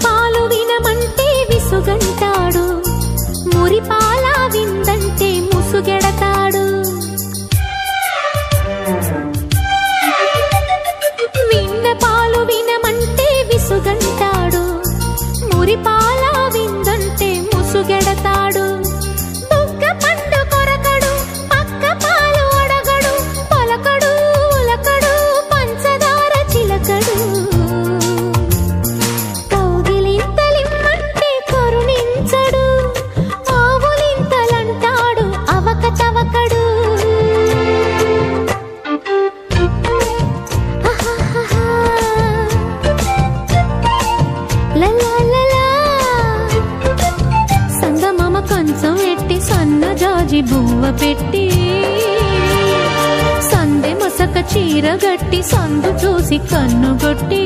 పాలు వినమంటే విసుగంటాడు, మురిపాల విందంటే ముసుగెడతాడు. విన్న పాలు వినమంటే విసుగంటాడు, మురిపాల విందంటే ముసుగెడతాడు. బుగ్గ పండు కొరకడు, పక్క పాలు అడగడు, పలకడు ఉలకడు పంచదార చిలకడు. కౌగిలింతలిమ్మంటే కరుణించడు, ఆవులింతలంటాడు అవక చవకడు. సంగమమ కంచం ఎట్టి సన్న జాజి బువ్వ పెట్టి, సందె మసక చీర గట్టి సందు చూసి కన్నుగొట్టి